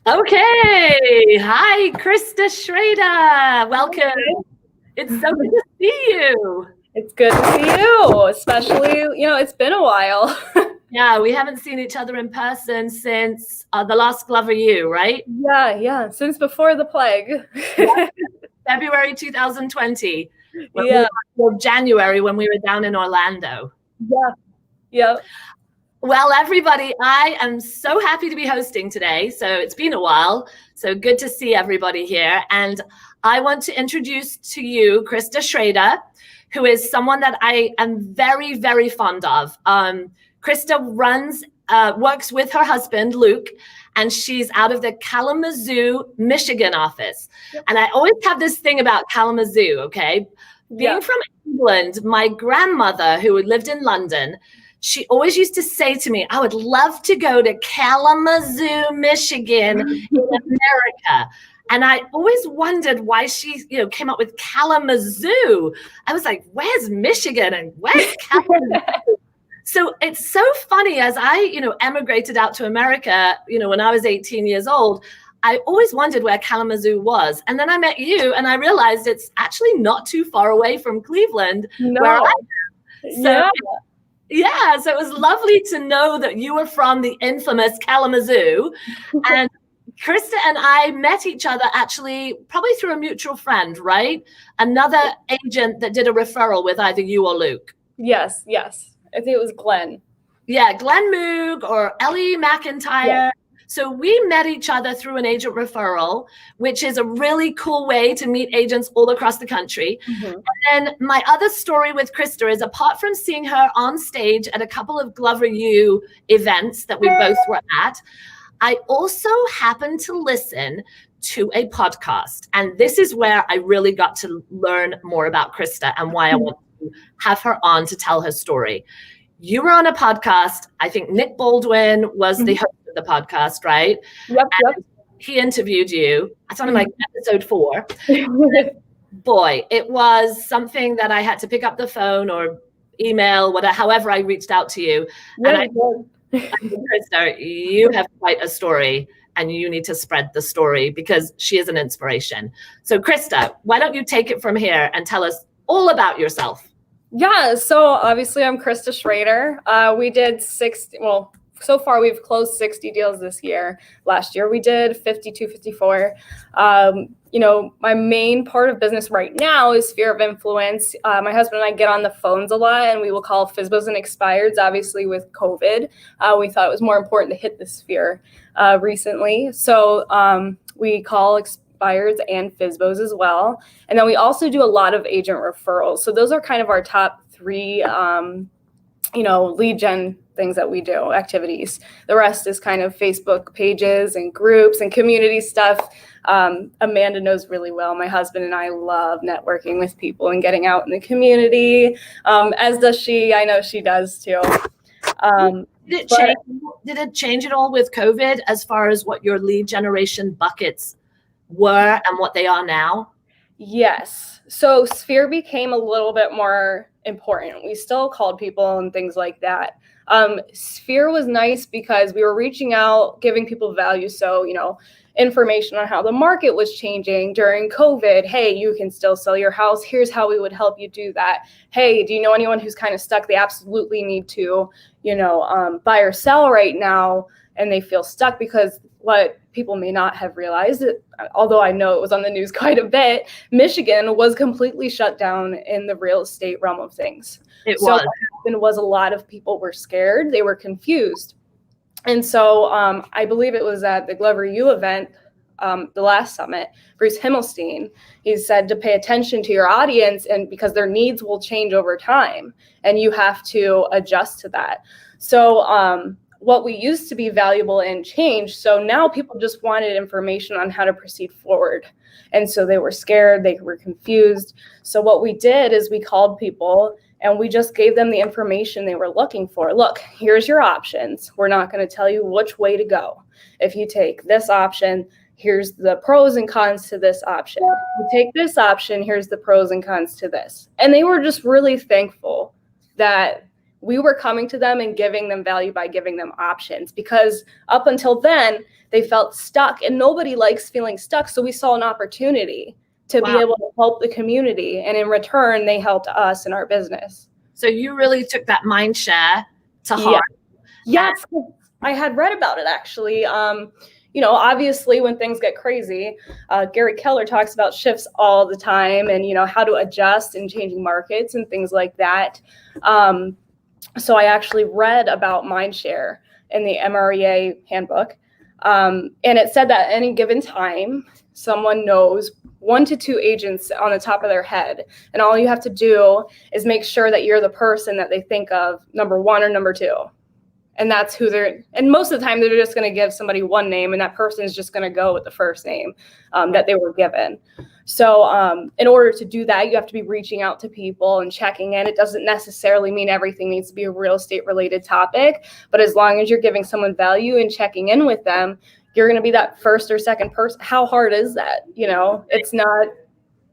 Okay. Hi, Krista Schrader. Welcome. It's so good to see you. It's good to see you, especially, it's been a while. Yeah, we haven't seen each other in person since the last Glover U, right? Yeah, since before the plague. Yeah. February 2020. Yeah. January when we were down in Orlando. Yeah. Well, everybody, I am so happy to be hosting today. So it's been a while. So good to see everybody here. And I want to introduce to you Krista Schrader, who is someone that I am very, very fond of. Krista works with her husband, Luke, and she's out of the Kalamazoo, Michigan office. Yep. And I always have this thing about Kalamazoo, okay? Being from England, my grandmother, who lived in London, she always used to say to me, I would love to go to Kalamazoo, Michigan in America. And I always wondered why she, came up with Kalamazoo. I was like, where's Michigan and where's Kalamazoo? So it's so funny as I, emigrated out to America, when I was 18 years old, I always wondered where Kalamazoo was. And then I met you and I realized it's actually not too far away from Cleveland, where I am. So, yeah, so it was lovely to know that you were from the infamous Kalamazoo. And Krista and I met each other actually probably through a mutual friend, right? Another agent that did a referral with either you or Luke. Yes. I think it was Glenn. Yeah, Glenn Moog or Ellie McIntyre. Yeah. So we met each other through an agent referral, which is a really cool way to meet agents all across the country. Mm-hmm. And then my other story with Krista is, apart from seeing her on stage at a couple of Glover U events that we both were at, I also happened to listen to a podcast. And this is where I really got to learn more about Krista and why I want to have her on to tell her story. You were on a podcast. I think Nick Baldwin was the host of the podcast, right? Yep. He interviewed you. That's on like episode 4. Boy, it was something that I had to pick up the phone or email, whatever, however I reached out to you. And I said, Krista, you have quite a story and you need to spread the story because she is an inspiration. So Krista, why don't you take it from here and tell us all about yourself? Yeah, so obviously I'm Krista Schrader. We did so far we've closed 60 deals this year. Last year we did 52, 54. My main part of business right now is sphere of influence. My husband and I get on the phones a lot and we will call FSBOs and expireds. Obviously with COVID, we thought it was more important to hit the sphere recently. So we call expireds and FSBOs as well. And then we also do a lot of agent referrals. So those are kind of our top 3, lead gen things that we do, activities. The rest is kind of Facebook pages and groups and community stuff. Amanda knows really well. My husband and I love networking with people and getting out in the community, as does she. I know she does too. Did it change at all with COVID as far as what your lead generation buckets were and what they are now? Yes. So Sphere became a little bit more important. We still called people and things like that. Sphere was nice because we were reaching out, giving people value. So, information on how the market was changing during COVID. Hey, you can still sell your house. Here's how we would help you do that. Hey, do you know anyone who's kind of stuck? They absolutely need to, buy or sell right now. And they feel stuck because what people may not have realized, although I know it was on the news quite a bit, Michigan was completely shut down in the real estate realm of things. What happened was a lot of people were scared. They were confused. And so I believe it was at the Glover U event, the last summit, Bruce Himmelstein, he said to pay attention to your audience and because their needs will change over time and you have to adjust to that. So what we used to be valuable and changed. So now people just wanted information on how to proceed forward. And so they were scared, they were confused. So what we did is we called people and we just gave them the information they were looking for. Look, here's your options. We're not going to tell you which way to go. If you take this option, here's the pros and cons to this option. If you take this option, here's the pros and cons to this. And they were just really thankful that We were coming to them and giving them value by giving them options, because up until then they felt stuck, and nobody likes feeling stuck. So we saw an opportunity to be able to help the community, and in return they helped us in our business. So you really took that mind share to heart. Yes, I had read about it actually. Obviously when things get crazy, Gary Keller talks about shifts all the time, and how to adjust in changing markets and things like that. So I actually read about mindshare in the MREA handbook, and it said that at any given time, someone knows 1 to 2 agents on the top of their head, and all you have to do is make sure that you're the person that they think of, number 1 or number 2. And that's who and most of the time they're just going to give somebody one name, and that person is just going to go with the first name that they were given. So in order to do that, you have to be reaching out to people and checking in. It doesn't necessarily mean everything needs to be a real estate related topic, but as long as you're giving someone value and checking in with them, you're going to be that first or second person. How hard is that? It's not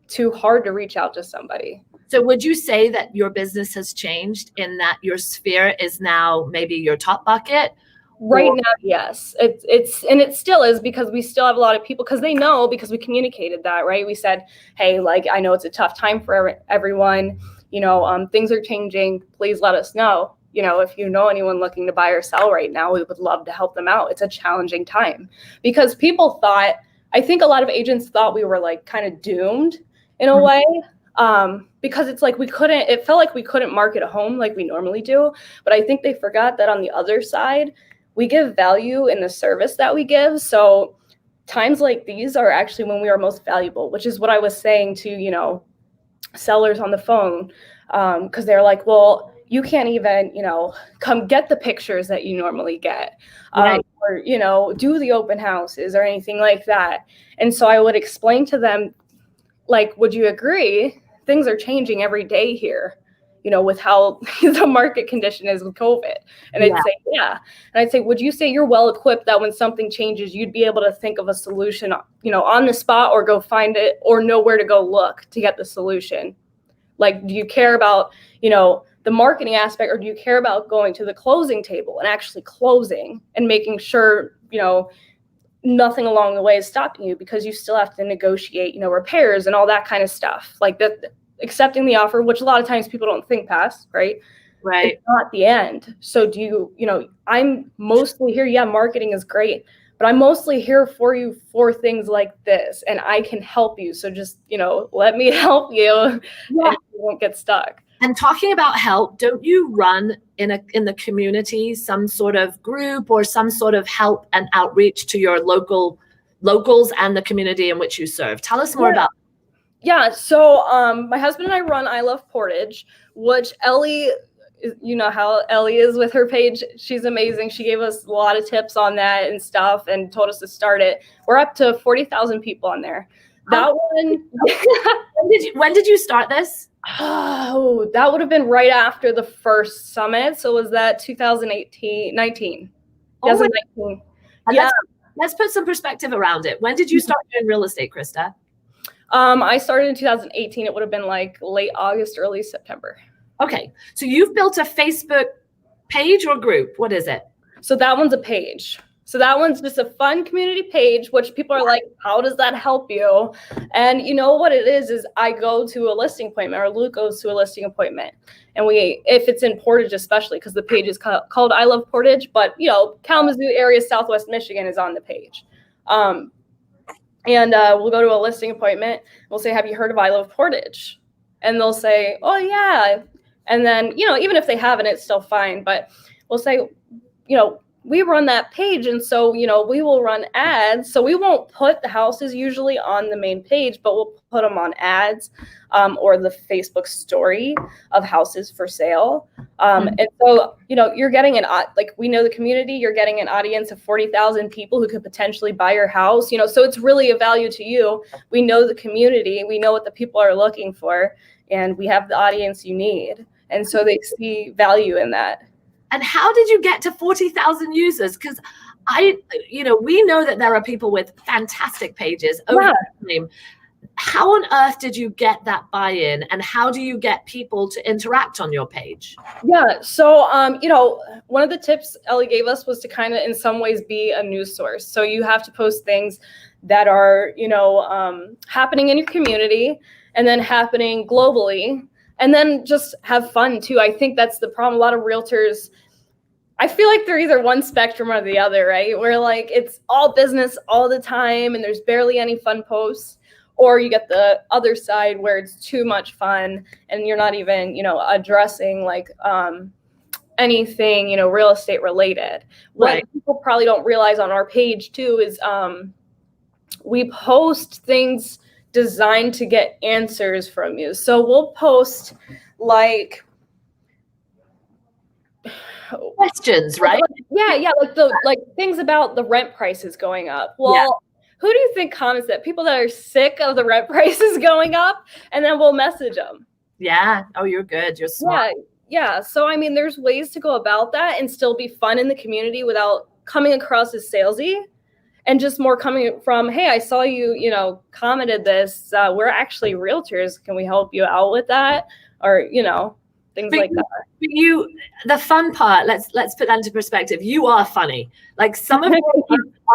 too hard to reach out to somebody. So would you say that your business has changed in that your sphere is now maybe your top bucket? Right now, yes. It still is, because we still have a lot of people, because they know, because we communicated that, right? We said, hey, I know it's a tough time for everyone. Things are changing. Please let us know. If you know anyone looking to buy or sell right now, we would love to help them out. It's a challenging time, because people I think a lot of agents thought we were kind of doomed in a way. Because it felt like we couldn't market a home like we normally do. But I think they forgot that on the other side, we give value in the service that we give. So times like these are actually when we are most valuable, which is what I was saying to, sellers on the phone. Because they're like, well, you can't even, come get the pictures that you normally get, right. Or, do the open houses or anything like that. And so I would explain to them, would you agree? Things are changing every day here, with how the market condition is with COVID. And they'd say, yeah. And I'd say, would you say you're well equipped that when something changes, you'd be able to think of a solution, on the spot, or go find it, or know where to go look to get the solution? Do you care about, the marketing aspect, or do you care about going to the closing table and actually closing and making sure, nothing along the way is stopping you, because you still have to negotiate, repairs and all that kind of stuff, that accepting the offer, which a lot of times people don't think past, right? Right. It's not the end. So do you, I'm mostly here. Yeah, marketing is great, but I'm mostly here for you for things like this, and I can help you. So just, let me help you, and you won't get stuck. And talking about help, don't you run in the community some sort of group or some sort of help and outreach to your locals and the community in which you serve? Tell us more about that. Yeah, so my husband and I run I Love Portage, which Ellie, how Ellie is with her page. She's amazing. She gave us a lot of tips on that and stuff and told us to start it. We're up to 40,000 people on there. That one. When did you start this? Oh, that would have been right after the first summit. So was that 2019? Oh, 2019. Yeah. Let's put some perspective around it. When did you start doing real estate, Krista? I started in 2018. It would have been late August, early September. Okay. So you've built a Facebook page or group? What is it? So that one's a page. So that one's just a fun community page, which people are like, how does that help you? And what it is I go to a listing appointment, or Luke goes to a listing appointment. And if it's in Portage, especially, because the page is called I Love Portage, but Kalamazoo area, Southwest Michigan is on the page. And we'll go to a listing appointment. We'll say, have you heard of I Love Portage? And they'll say, oh yeah. And then, even if they haven't, it's still fine. But we'll say, we run that page. And so, we will run ads. So we won't put the houses usually on the main page, but we'll put them on ads or the Facebook story of houses for sale. And so, you're getting we know the community, you're getting an audience of 40,000 people who could potentially buy your house, so it's really a value to you. We know the community, we know what the people are looking for, and we have the audience you need. And so they see value in that. And how did you get to 40,000 users? Because we know that there are people with fantastic pages over time. how on earth did you get that buy-in, and how do you get people to interact on your page? Yeah. So, one of the tips Ellie gave us was to kind of in some ways be a news source. So you have to post things that are, happening in your community and then happening globally, and then just have fun too. I think that's the problem. A lot of realtors, I feel like they're either one spectrum or the other, right? Where like it's all business all the time and there's barely any fun posts. Or you get the other side where it's too much fun and you're not even, addressing like anything, real estate related. Right. What people probably don't realize on our page too is we post things designed to get answers from you. So we'll post like questions, right? Yeah, like things about the rent prices going up. Well, who do you think comments that? People that are sick of the rent prices going up, and then we'll message them. Yeah. Oh, you're good. You're smart. Yeah. So, I mean, there's ways to go about that and still be fun in the community without coming across as salesy, and just more coming from, hey, I saw you, commented this. We're actually realtors. Can we help you out with that? Or, things like that. The fun part, let's put that into perspective. You are funny. Like some of you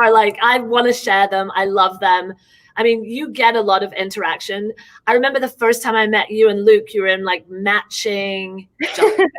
are like, I want to share them. I love them. I mean, you get a lot of interaction. I remember the first time I met you and Luke, you were in like matching or something.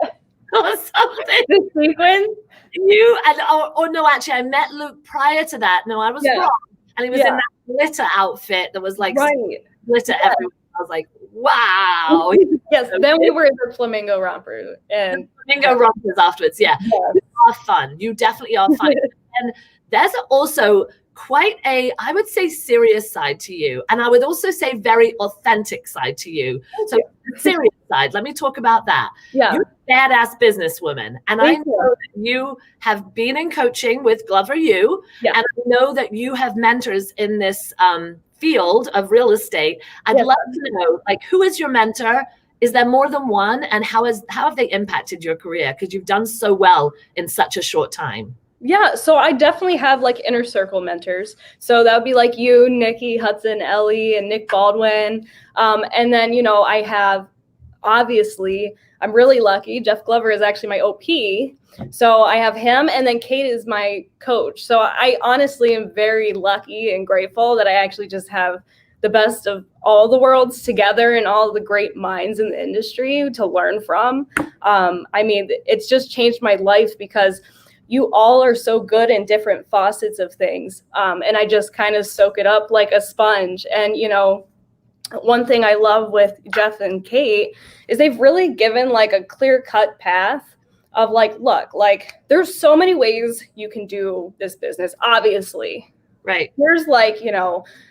The sequence? No, actually, I met Luke prior to that. No, I was wrong. And he was in that glitter outfit that was like glitter everywhere. I was like, wow. Yes, then we were in the flamingo romper. And flamingo rompers afterwards, yeah. You are fun. You definitely are fun. And there's also quite a, I would say, serious side to you. And I would also say very authentic side to you. So serious side, let me talk about that. Yeah. You're a badass businesswoman. And I know that you have been in coaching with Glover U. Yeah. And I know that you have mentors in this field of real estate. I'd love to know, like, who is your mentor? Is there more than one? And how have they impacted your career? Because you've done so well in such a short time. Yeah, so I definitely have like inner circle mentors. So that would be like you, Nikki, Hudson, Ellie, and Nick Baldwin. And then, I have, obviously, I'm really lucky. Jeff Glover is actually my OP. So I have him, and then Kate is my coach. So I honestly am very lucky and grateful that I actually just have the best of all the worlds together and all the great minds in the industry to learn from. I mean, it's just changed my life because you all are so good in different facets of things. And I just kind of soak it up like a sponge. And, one thing I love with Jeff and Kate is they've really given like a clear-cut path of like, look, like there's so many ways you can do this business, obviously. Right. There's like,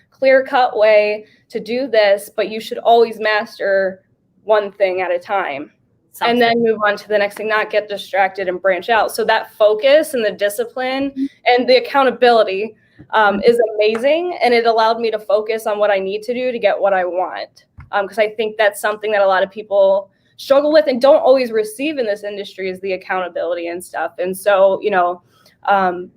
clear-cut way to do this, but you should always master one thing at a time. And then move on to the next thing, not get distracted and branch out. So that focus and the discipline and the accountability is amazing. And it allowed me to focus on what I need to do to get what I want. Because I think that's something that a lot of people struggle with and don't always receive in this industry is the accountability and stuff. And so,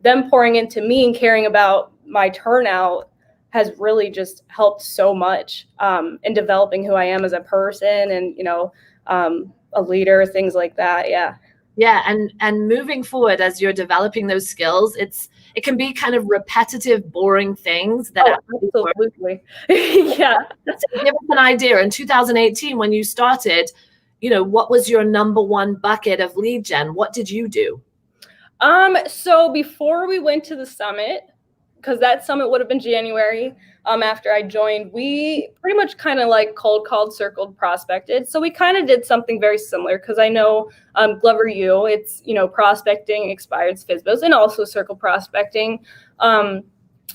them pouring into me and caring about my turnout has really just helped so much in developing who I am as a person and, a leader, things like that. Yeah. And moving forward as you're developing those skills, it can be kind of repetitive, boring things that absolutely. Yeah. Give us an idea. In 2018, when you started, what was your number one bucket of lead gen? What did you do? So before we went to the summit, because that summit would have been January, after I joined, we pretty much kind of like cold called, circled, prospected. So we kind of did something very similar because I know Glover U, it's, prospecting, expired FSBOs, and also circle prospecting. But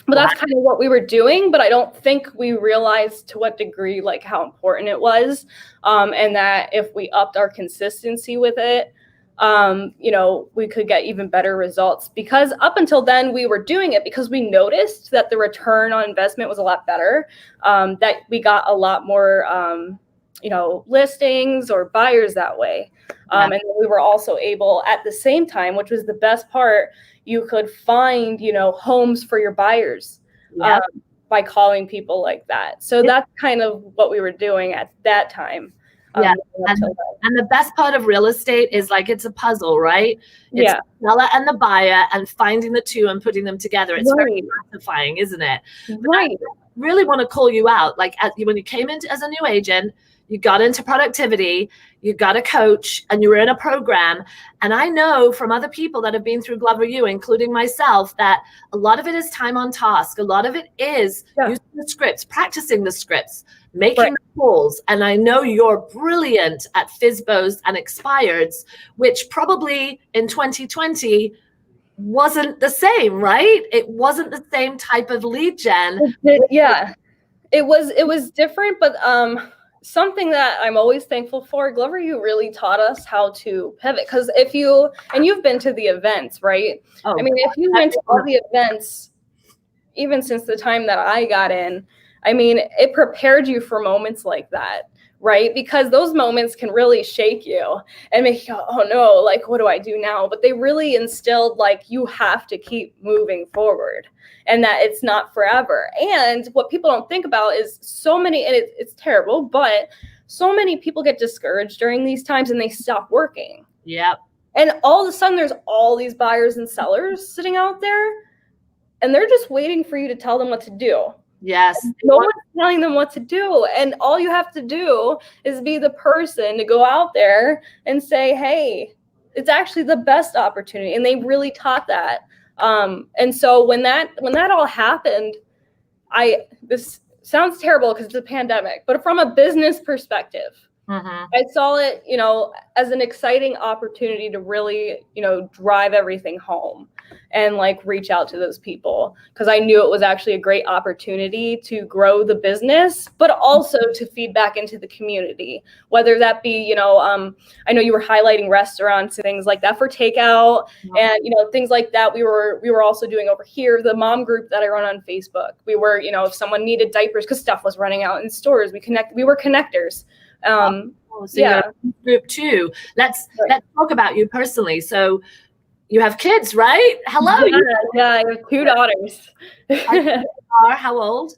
that's kind of what we were doing, but I don't think we realized to what degree, like how important it was. And that if we upped our consistency with it, we could get even better results, because up until then we were doing it because we noticed that the return on investment was a lot better, that we got a lot more, listings or buyers that way. And then we were also able at the same time, which was the best part, you could find, homes for your buyers. by calling people like that. So that's kind of what we were doing at that time. Yeah. And the best part of real estate is like, it's a puzzle, right? It's the seller and the buyer and finding the two and putting them together. It's very gratifying, isn't it? Right. But I really want to call you out. Like when you came in as a new agent, you got into productivity, you got a coach, and you were in a program. And I know from other people that have been through Glover U, including myself, that a lot of it is time on task. A lot of it is using the scripts, practicing the scripts, making the calls. And I know you're brilliant at FSBOs and expireds, which probably in 2020 wasn't the same, right? It wasn't the same type of lead gen. Yeah, it was different, but something that I'm always thankful for, Glover U really taught us how to pivot. Because you've been to the events, right? Oh, I mean, if you went to all the events, even since the time that I got in, I mean, it prepared you for moments like that, right? Because those moments can really shake you and make you go, oh no, like, what do I do now? But they really instilled, like, you have to keep moving forward and that it's not forever. And what people don't think about is so many, and it's terrible, but so many people get discouraged during these times and they stop working. Yep. And all of a sudden there's all these buyers and sellers sitting out there and they're just waiting for you to tell them what to do. Yes. No one's telling them what to do. And all you have to do is be the person to go out there and say, hey, it's actually the best opportunity. And they really taught that. And so when that all happened, this sounds terrible because it's a pandemic, but from a business perspective, I saw it, as an exciting opportunity to really, drive everything home and like reach out to those people because I knew it was actually a great opportunity to grow the business, but also to feed back into the community, whether that be, I know you were highlighting restaurants and things like that for takeout and, things like that. We were also doing over here, the mom group that I run on Facebook. We were, if someone needed diapers because stuff was running out in stores, we were connectors. So you're in group too. Let's talk about you personally. So you have kids, right? Hello. Yeah, I have 2 daughters. How old?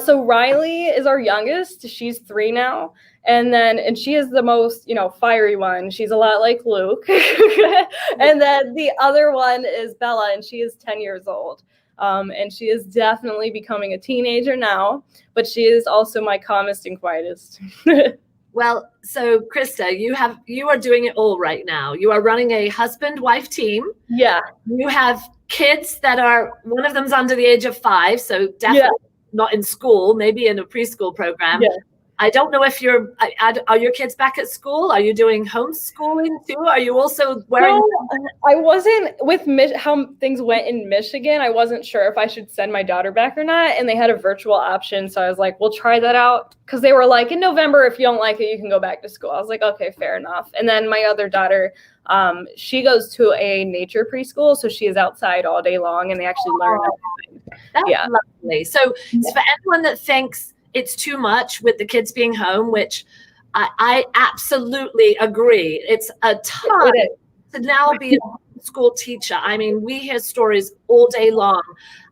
So Riley is our youngest. She's 3 now. And she is the most, fiery one. She's a lot like Luke. And then the other one is Bella, and she is 10 years old. And she is definitely becoming a teenager now, but she is also my calmest and quietest. Well, so Krista, you are doing it all right now. You are running a husband-wife team. Yeah. You have kids that one of them's under the age of 5, so definitely not in school, maybe in a preschool program. Yeah. I don't know if are your kids back at school? Are you doing homeschooling too? Are you also wearing? No, I wasn't with how things went in Michigan. I wasn't sure if I should send my daughter back or not. And they had a virtual option. So I was like, we'll try that out. Cause they were like, in November, if you don't like it, you can go back to school. I was like, okay, fair enough. And then my other daughter, she goes to a nature preschool. So she is outside all day long and they actually learn. That's lovely. So for anyone that thinks it's too much with the kids being home, which I absolutely agree. It's a ton to now be a school teacher. I mean, we hear stories all day long.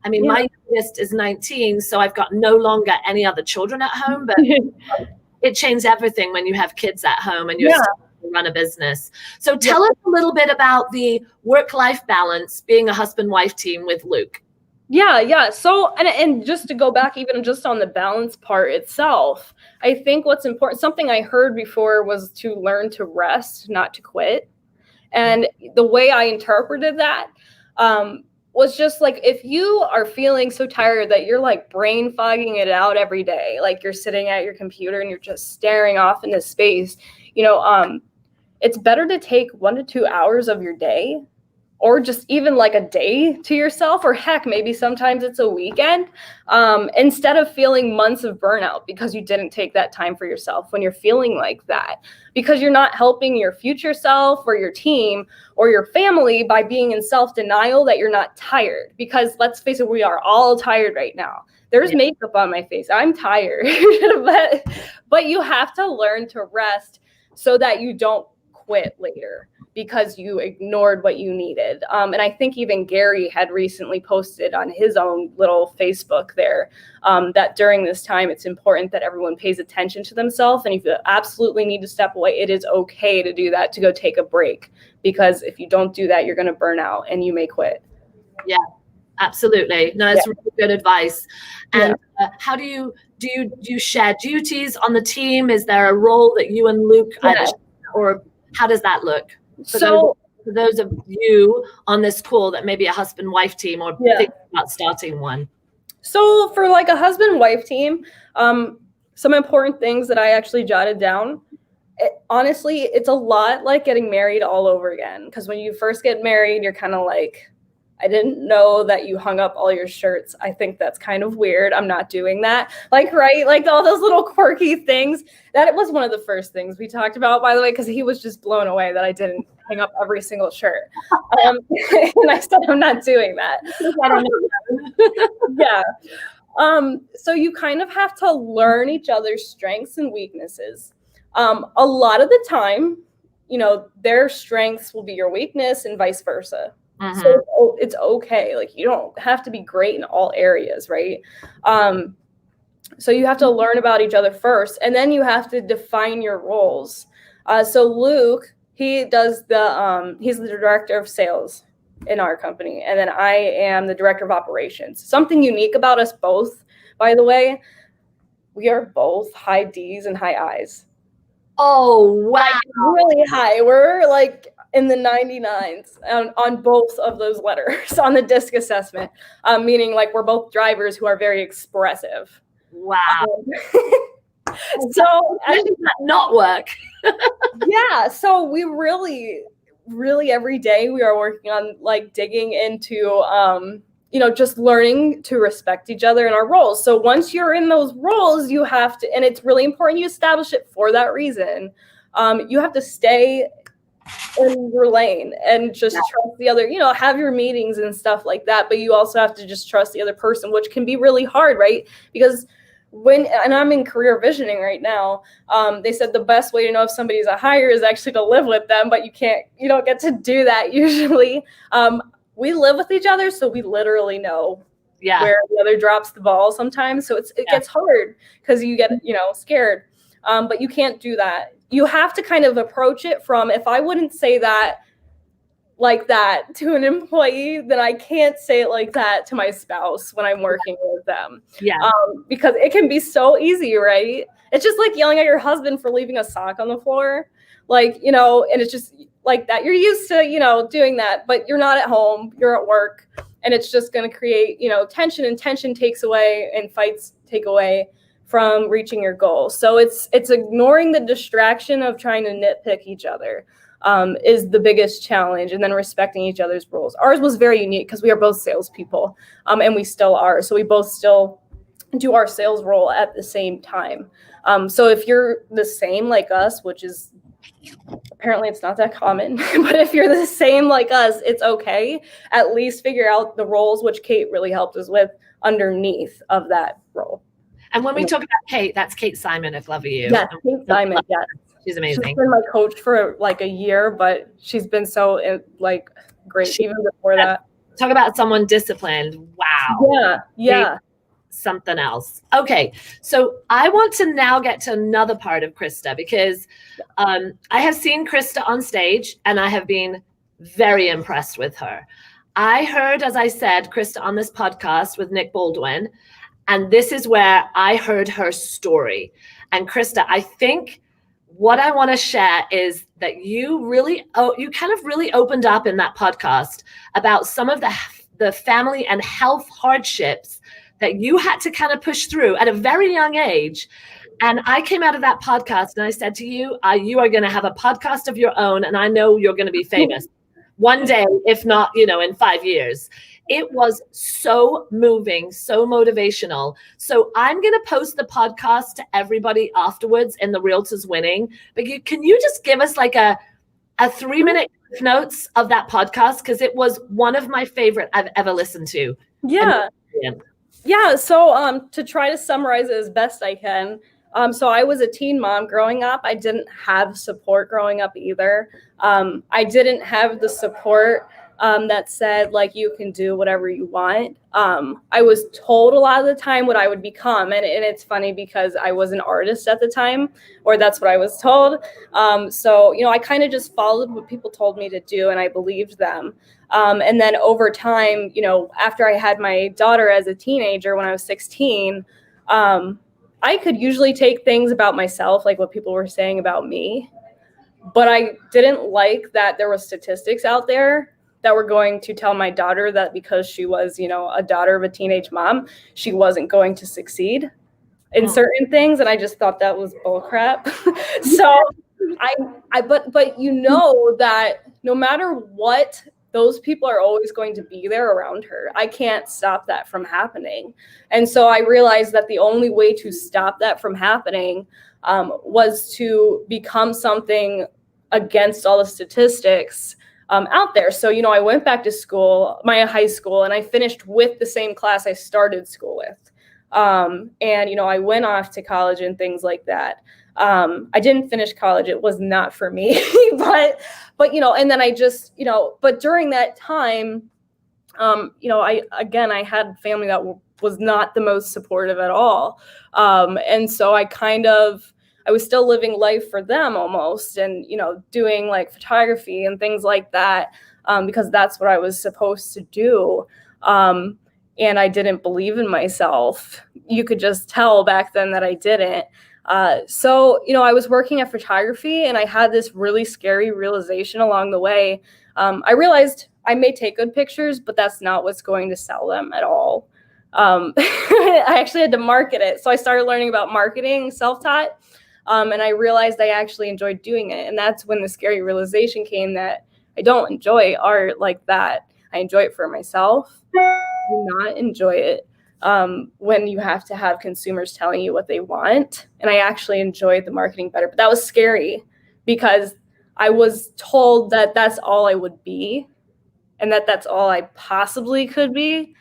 I mean, my youngest is 19, so I've got no longer any other children at home, but it changes everything when you have kids at home and you're starting to run a business. So tell us a little bit about the work-life balance being a husband-wife team with Luke. Yeah. So, and just to go back, even just on the balance part itself, I think what's important, something I heard before was to learn to rest, not to quit. And the way I interpreted that was just like, if you are feeling so tired that you're like brain fogging it out every day, like you're sitting at your computer and you're just staring off into space, it's better to take 1 to 2 hours of your day, or just even like a day to yourself, or heck, maybe sometimes it's a weekend, instead of feeling months of burnout because you didn't take that time for yourself when you're feeling like that, because you're not helping your future self or your team or your family by being in self-denial that you're not tired. Because let's face it, we are all tired right now. There's makeup on my face. I'm tired, but you have to learn to rest so that you don't quit later. because you ignored what you needed. And I think even Gary had recently posted on his own little Facebook there that during this time, it's important that everyone pays attention to themselves. And if you absolutely need to step away, it is okay to do that, to go take a break. Because if you don't do that, you're going to burn out and you may quit. Yeah, absolutely. No, it's really good advice. And how do you share duties on the team? Is there a role that you and Luke either share, or how does that look? For those of you on this call that may be a husband-wife team or thinking about starting one. So for like a husband-wife team, some important things that I actually jotted down. Honestly, it's a lot like getting married all over again. Because when you first get married, you're kind of like, I didn't know that you hung up all your shirts. I think that's kind of weird. I'm not doing that. Like, right? Like all those little quirky things. That was one of the first things we talked about, by the way, because he was just blown away that I didn't hang up every single shirt. And I said, I'm not doing that. So you kind of have to learn each other's strengths and weaknesses. A lot of the time, their strengths will be your weakness and vice versa. Mm-hmm. So it's okay. Like, you don't have to be great in all areas, right? So you have to learn about each other first, and then you have to define your roles. So Luke, he's the director of sales in our company, and then I am the director of operations. Something unique about us both, by the way, we are both high D's and high I's. Oh, wow. Like, really high. We're like in the 99s on both of those letters on the DISC assessment, meaning like we're both drivers who are very expressive. Wow. So how does that not work? So we really every day we are working on like digging into just learning to respect each other in our roles. So once you're in those roles, you have to, and it's really important you establish it for that reason. You have to stay in your lane and just trust the other, have your meetings and stuff like that. But you also have to just trust the other person, which can be really hard, right? Because and I'm in career visioning right now, they said the best way to know if somebody's a hire is actually to live with them, but you don't get to do that usually. We live with each other, so we literally know where the other drops the ball sometimes. So it gets hard because you get, scared. But you can't do that. You have to kind of approach it from, if I wouldn't say that like that to an employee, then I can't say it like that to my spouse when I'm working with them. Yeah. Because it can be so easy, right? It's just like yelling at your husband for leaving a sock on the floor. Like, and it's just like that. You're used to, doing that, but you're not at home, you're at work, and it's just going to create, tension, and tension takes away, and fights take away from reaching your goal. So it's ignoring the distraction of trying to nitpick each other is the biggest challenge, and then respecting each other's roles. Ours was very unique because we are both salespeople, and we still are. So we both still do our sales role at the same time. So if you're the same like us, which is apparently it's not that common, but if you're the same like us, it's okay. At least figure out the roles, which Kate really helped us with underneath of that role. And when we talk about Kate, that's Kate Simon of Love You. Yes, Kate Simon, yes. She's amazing. She's been my coach for like a year, but she's been so like great even before that. Talk about someone disciplined. Wow. Yeah. Something else. Okay. So I want to now get to another part of Krista, because I have seen Krista on stage and I have been very impressed with her. I heard, as I said, Krista on this podcast with Nick Baldwin, and this is where I heard her story. And Krista, I think what I want to share is that you kind of really opened up in that podcast about some of the family and health hardships that you had to kind of push through at a very young age. And I came out of that podcast and I said to you, you are going to have a podcast of your own, and I know you're going to be famous one day, if not, in 5 years. It was so moving, so motivational. So I'm going to post the podcast to everybody afterwards in the Realtors Winning. But can you just give us like a 3-minute notes of that podcast? Because it was one of my favorite I've ever listened to. Yeah. Yeah. So to try to summarize it as best I can, So I was a teen mom growing up. I didn't have support growing up either. I didn't have the support that said, like, you can do whatever you want. I was told a lot of the time what I would become. And it's funny because I was an artist at the time, or that's what I was told. So, I kind of just followed what people told me to do, and I believed them. And then over time, after I had my daughter as a teenager when I was 16, I could usually take things about myself, like what people were saying about me, but I didn't like that there were statistics out there that were going to tell my daughter that because she was, a daughter of a teenage mom, she wasn't going to succeed in certain things. And I just thought that was bullcrap. So but that no matter what, those people are always going to be there around her. I can't stop that from happening. And so I realized that the only way to stop that from happening was to become something against all the statistics out there. So, I went back to school, my high school, and I finished with the same class I started school with. And I went off to college and things like that. I didn't finish college. It was not for me, but and then I just, but during that time, I had family that was not the most supportive at all. And so I was still living life for them almost, and, doing like photography and things like that, because that's what I was supposed to do. And I didn't believe in myself. You could just tell back then that I didn't. So, I was working at photography, and I had this really scary realization along the way. I realized I may take good pictures, but that's not what's going to sell them at all. I actually had to market it. So I started learning about marketing, self-taught, and I realized I actually enjoyed doing it. And that's when the scary realization came that I don't enjoy art like that. I enjoy it for myself. I do not enjoy it when you have to have consumers telling you what they want. And I actually enjoyed the marketing better. But that was scary because I was told that that's all I would be and that that's all I possibly could be.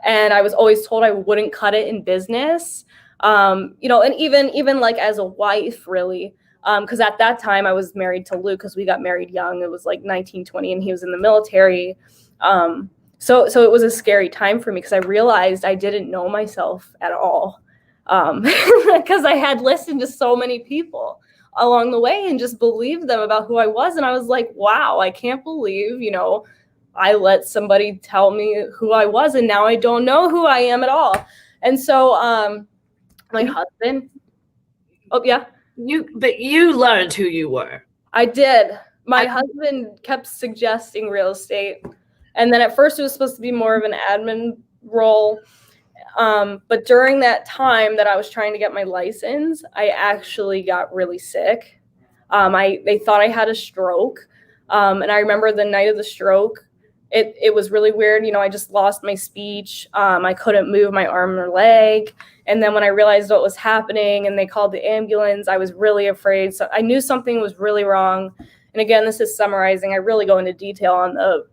And I was always told I wouldn't cut it in business, and even like as a wife, really, because at that time I was married to Luke because we got married young. It was like 19, 20, and he was in the military. So it was a scary time for me because I realized I didn't know myself at all, because I had listened to so many people along the way and just believed them about who I was. And I was like, wow, I can't believe, I let somebody tell me who I was, and now I don't know who I am at all. And so my husband, But you learned who you were. I did. My husband kept suggesting real estate. And then at first it was supposed to be more of an admin role. But during that time that I was trying to get my license, I actually got really sick. They thought I had a stroke. And I remember the night of the stroke, it was really weird. I just lost my speech. I couldn't move my arm or leg. And then when I realized what was happening and they called the ambulance, I was really afraid. So I knew something was really wrong. And again, this is summarizing. I really go into detail on the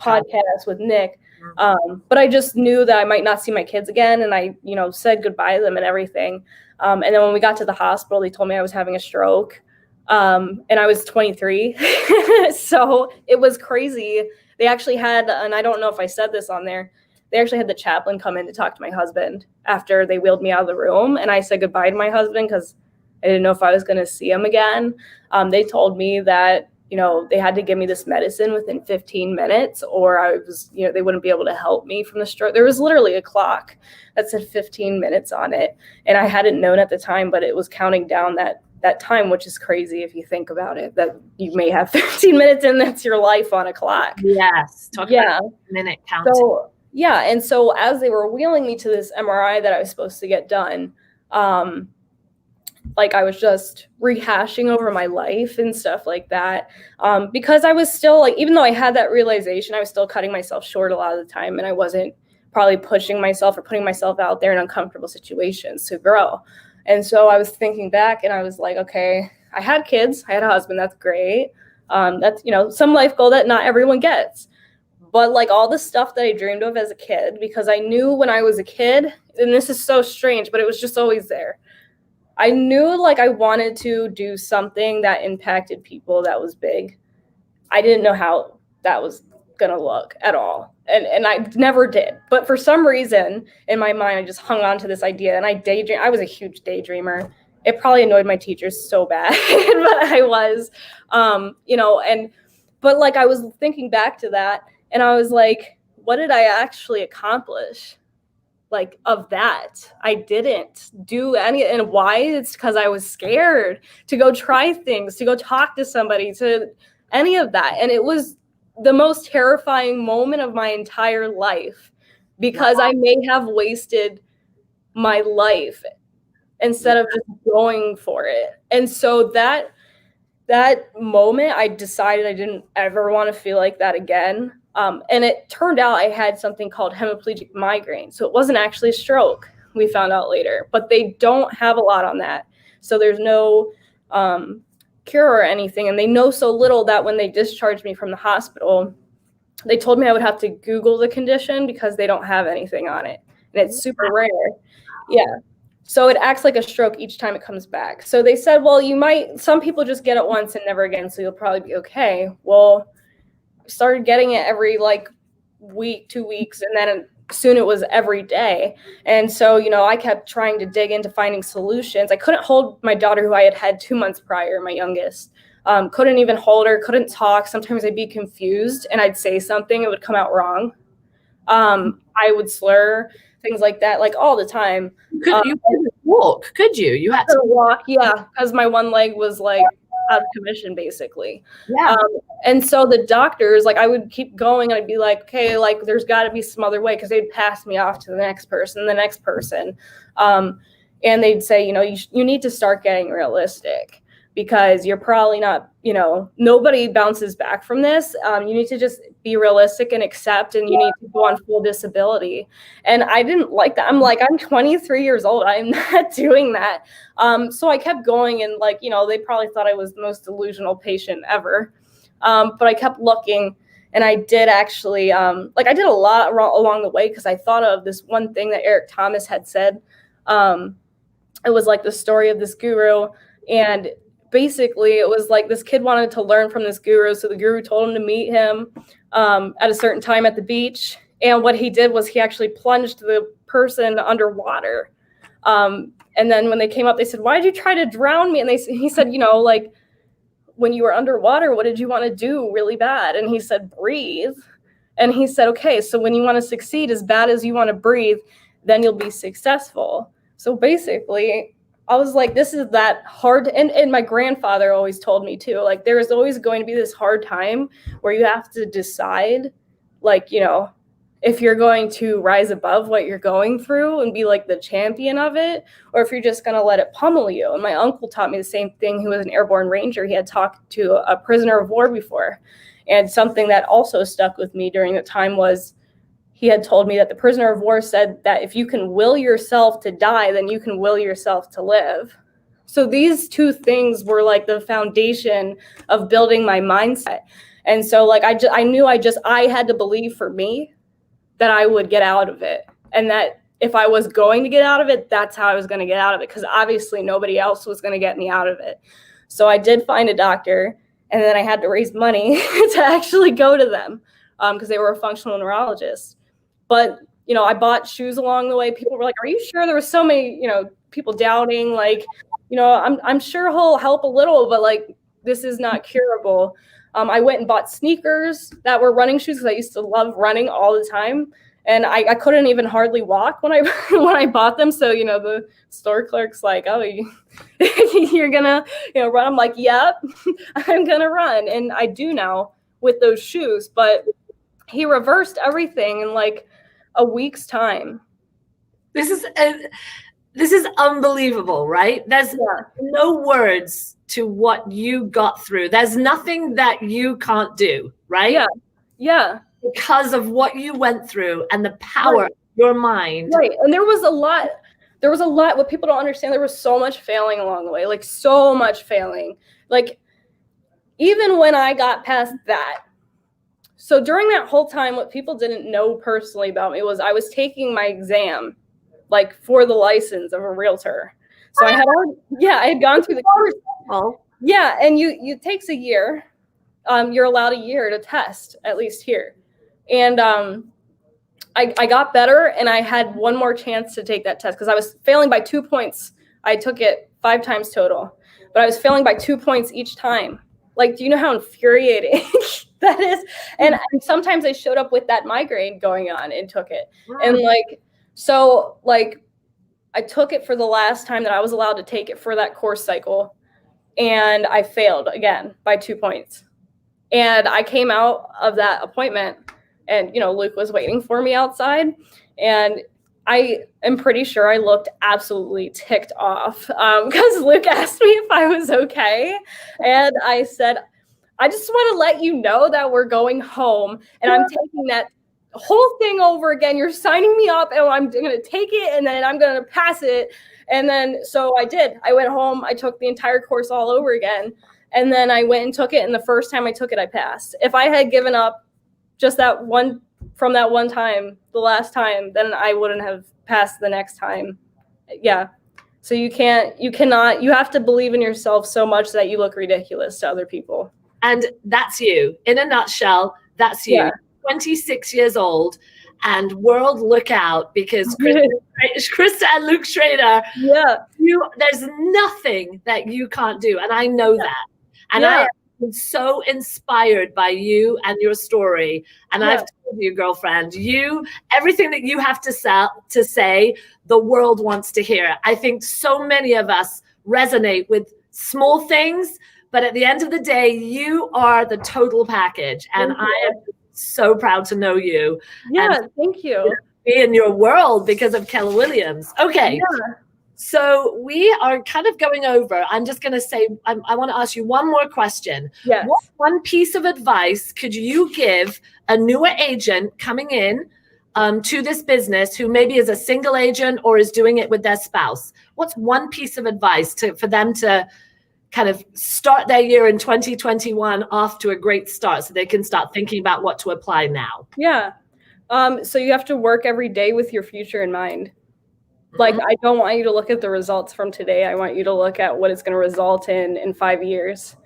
podcast with Nick. But I just knew that I might not see my kids again. And I, said goodbye to them and everything. And then when we got to the hospital, they told me I was having a stroke. And I was 23. So it was crazy. They actually had, and I don't know if I said this on there, they actually had the chaplain come in to talk to my husband after they wheeled me out of the room. And I said goodbye to my husband because I didn't know if I was going to see him again. They told me that, they had to give me this medicine within 15 minutes or I was, they wouldn't be able to help me from the stroke. There was literally a clock that said 15 minutes on it. And I hadn't known at the time, but it was counting down that time, which is crazy if you think about it, that you may have 15 minutes and that's your life on a clock. Yes. Talk about minute counting. So, and so as they were wheeling me to this MRI that I was supposed to get done, I was just rehashing over my life and stuff like that, because I was still even though I had that realization, I was still cutting myself short a lot of the time, and I wasn't probably pushing myself or putting myself out there in uncomfortable situations to grow. And so I was thinking back and I was like, okay, I had kids, I had a husband, that's great. That's, some life goal that not everyone gets. But all the stuff that I dreamed of as a kid, because I knew when I was a kid, and this is so strange, but it was just always there. I knew like I wanted to do something that impacted people that was big. I didn't know how that was gonna look at all. And I never did. But for some reason in my mind, I just hung on to this idea and I was a huge daydreamer. It probably annoyed my teachers so bad, but I was, but like I was thinking back to that and I was like, what did I actually accomplish? Like of that, I didn't do any. And why? It's because I was scared to go try things, to go talk to somebody, to any of that. And it was the most terrifying moment of my entire life because I may have wasted my life instead of just going for it. And so that moment, I decided I didn't ever want to feel like that again. And it turned out I had something called hemiplegic migraine. So it wasn't actually a stroke, we found out later, but they don't have a lot on that. So there's no cure or anything. And they know so little that when they discharged me from the hospital, they told me I would have to Google the condition because they don't have anything on it. And it's super rare. Yeah. So it acts like a stroke each time it comes back. So they said, well, some people just get it once and never again, so you'll probably be okay. Well, started getting it every like week, 2 weeks, and then soon it was every day. And so, I kept trying to dig into finding solutions. I couldn't hold my daughter who I had 2 months prior, my youngest. Couldn't even hold her, couldn't talk. Sometimes I'd be confused and I'd say something, it would come out wrong. I would slur, things like that, like all the time. You couldn't walk, could you? You had to walk, yeah, because my one leg was like out of commission, basically. Yeah. And so the doctors, like I would keep going and I'd be like, okay, like there's got to be some other way, because they'd pass me off to the next person. And they'd say, you need to start getting realistic because you're probably not, nobody bounces back from this. You need to just be realistic and accept, and you need to go on full disability. And I didn't like that. I'm 23 years old. I'm not doing that. So I kept going, and they probably thought I was the most delusional patient ever. But I kept looking, and I did actually, I did a lot along the way, because I thought of this one thing that Eric Thomas had said. It was like the story of this guru, and basically it was like this kid wanted to learn from this guru. So the guru told him to meet him at a certain time at the beach. And what he did was he actually plunged the person underwater. And then when they came up, they said, why did you try to drown me? And he said, when you were underwater, what did you want to do really bad? And he said, breathe. And he said, okay, so when you want to succeed as bad as you want to breathe, then you'll be successful. So basically, I was like, this is that hard. And my grandfather always told me too, like, there is always going to be this hard time where you have to decide, if you're going to rise above what you're going through and be like the champion of it, or if you're just going to let it pummel you. And my uncle taught me the same thing. He was an airborne ranger. He had talked to a prisoner of war before. And something that also stuck with me during the time was, he had told me that the prisoner of war said that if you can will yourself to die, then you can will yourself to live. So these two things were like the foundation of building my mindset. And so I knew I had to believe for me that I would get out of it. And that if I was going to get out of it, that's how I was going to get out of it. Because obviously nobody else was going to get me out of it. So I did find a doctor, and then I had to raise money to actually go to them because they were a functional neurologist. But, I bought shoes along the way. People were like, are you sure? There were so many, people doubting, I'm sure he'll help a little, but this is not curable. I went and bought sneakers that were running shoes because I used to love running all the time. And I couldn't even hardly walk when I bought them. So, the store clerk's like, oh, you're going to, run. I'm like, yep, I'm going to run. And I do now with those shoes. But he reversed everything in a week's time. This is unbelievable, right? There's no words to what you got through. There's nothing that you can't do, right? Yeah. Because of what you went through and the power of your mind. Right. And there was a lot, what people don't understand. There was so much failing along the way, so much failing. Even when I got past that, so during that whole time, what people didn't know personally about me was I was taking my exam, for the license of a realtor. So I had gone through the course. Yeah, and you takes a year. You're allowed a year to test, at least here. And I got better, and I had one more chance to take that test because I was failing by 2 points. I took it 5 times total, but I was failing by 2 points each time. Like, do you know how infuriating that is? And sometimes I showed up with that migraine going on and took it. And I took it for the last time that I was allowed to take it for that course cycle. And I failed again by 2 points. And I came out of that appointment, and, Luke was waiting for me outside. And I am pretty sure I looked absolutely ticked off because Luke asked me if I was okay. And I said, I just want to let you know that we're going home, and I'm taking that whole thing over again. You're signing me up, and I'm going to take it, and then I'm going to pass it. And then, so I did. I went home. I took the entire course all over again. And then I went and took it. And the first time I took it, I passed. If I had given up just that one time, the last time, then I wouldn't have passed the next time. Yeah. So you have to believe in yourself so much that you look ridiculous to other people. And that's you. In a nutshell, that's you. Yeah. 26 years old, and world look out, because Krista and Luke Schrader, there's nothing that you can't do. And I know that. And I am so inspired by you and your story. And I've told you, girlfriend, everything that you have to say, the world wants to hear. I think so many of us resonate with small things, but at the end of the day, you are the total package. And I am so proud to know you. Yeah, thank you. Be in your world because of Keller Williams. Okay. Yeah. So we are kind of going over. I'm just going to say, I want to ask you one more question. Yes. What one piece of advice could you give a newer agent coming in to this business who maybe is a single agent or is doing it with their spouse? What's one piece of advice for them to kind of start their year in 2021 off to a great start so they can start thinking about what to apply now? Yeah. So you have to work every day with your future in mind. Like, I don't want you to look at the results from today. I want you to look at what it's going to result in 5 years,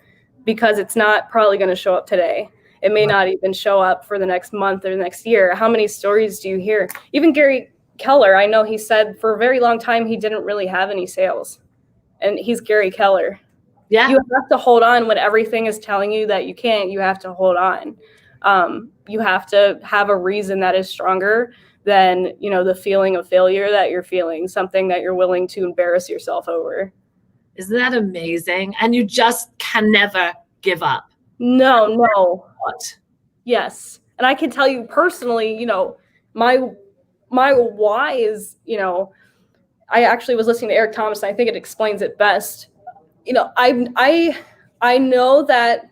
because it's not probably going to show up today. It may not even show up for the next month or the next year. How many stories do you hear? Even Gary Keller, I know he said for a very long time he didn't really have any sales. And he's Gary Keller. Yeah. You have to hold on when everything is telling you that you can't. You have to hold on. You have to have a reason that is stronger than, the feeling of failure that you're feeling, something that you're willing to embarrass yourself over. Isn't that amazing? And you just can never give up. No. What? Yes. And I can tell you personally, my why is, I actually was listening to Eric Thomas, and I think it explains it best. I know that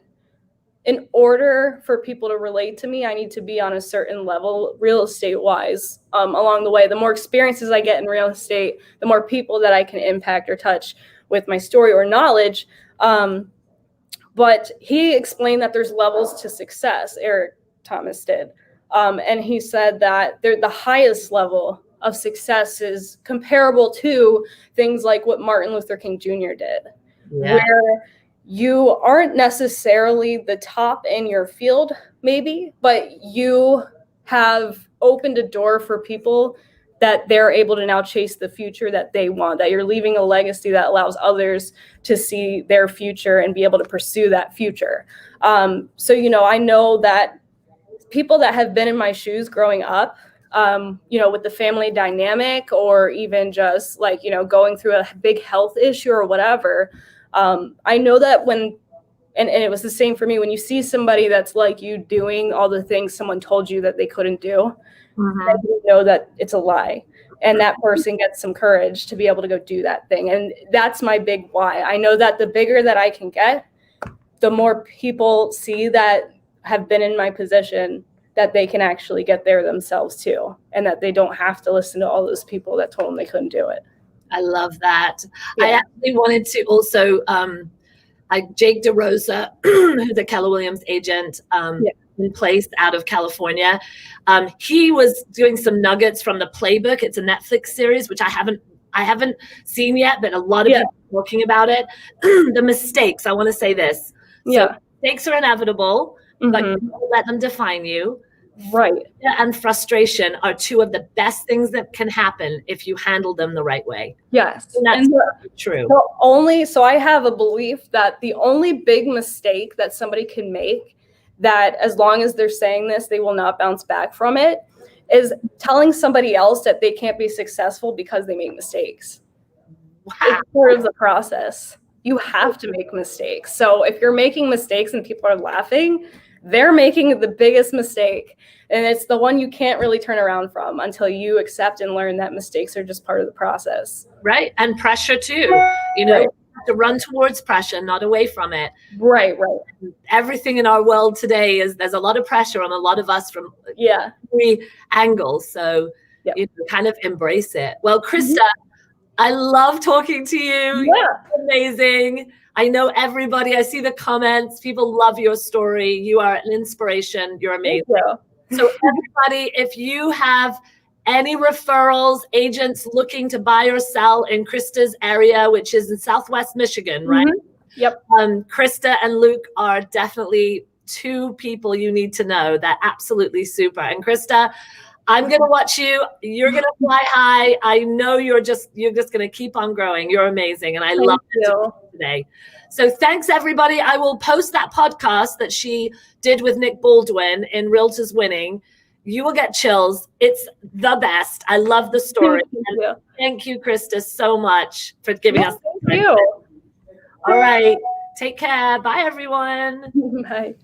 in order for people to relate to me, I need to be on a certain level, real estate wise, along the way. The more experiences I get in real estate, the more people that I can impact or touch with my story or knowledge. But he explained that there's levels to success, Eric Thomas did. And he said that the highest level of success is comparable to things like what Martin Luther King Jr. did, where you aren't necessarily the top in your field, maybe, but you have opened a door for people that they're able to now chase the future that they want, that you're leaving a legacy that allows others to see their future and be able to pursue that future. So, I know that people that have been in my shoes growing up, with the family dynamic, or even just like, going through a big health issue or whatever, I know that and it was the same for me, when you see somebody that's like you doing all the things someone told you that they couldn't do, you know that it's a lie. And that person gets some courage to be able to go do that thing. And that's my big why. I know that the bigger that I can get, the more people see that have been in my position, that they can actually get there themselves too. And that they don't have to listen to all those people that told them they couldn't do it. I love that. Yeah. I actually wanted to also, Jake DeRosa, who's a Keller Williams agent in place out of California, he was doing some nuggets from the Playbook. It's a Netflix series, which I haven't I haven't seen yet, but a lot of people are talking about it. The mistakes, I want to say this. So mistakes are inevitable, but you don't let them define you. Right. Fear and frustration are two of the best things that can happen if you handle them the right way. Yes. And that's true. So I have a belief that the only big mistake that somebody can make, that as long as they're saying this, they will not bounce back from it, is telling somebody else that they can't be successful because they make mistakes. Wow. It's part of the process. You have to make mistakes. So if you're making mistakes and people are laughing, they're making the biggest mistake. And it's the one you can't really turn around from until you accept and learn that mistakes are just part of the process. Right. And pressure too. You know, to run towards pressure, not away from it. Right. Everything in our world today there's a lot of pressure on a lot of us from every angle. So you know, kind of embrace it. Well, Krista, I love talking to you. You're amazing. I know everybody. I see the comments. People love your story. You are an inspiration. You're amazing. So everybody, if you have any referrals, agents looking to buy or sell in Krista's area, which is in Southwest Michigan, right? Yep. Krista and Luke are definitely two people you need to know. They're absolutely super. And Krista, I'm going to watch you. You're going to fly high. I know you're just going to keep on growing. You're amazing. And I love it today. So thanks, everybody. I will post that podcast that she did with Nick Baldwin in Realtors Winning. You will get chills. It's the best. I love the story. Thank you, Krista, so much for giving us. Thank you. All right. Take care. Bye, everyone. Bye.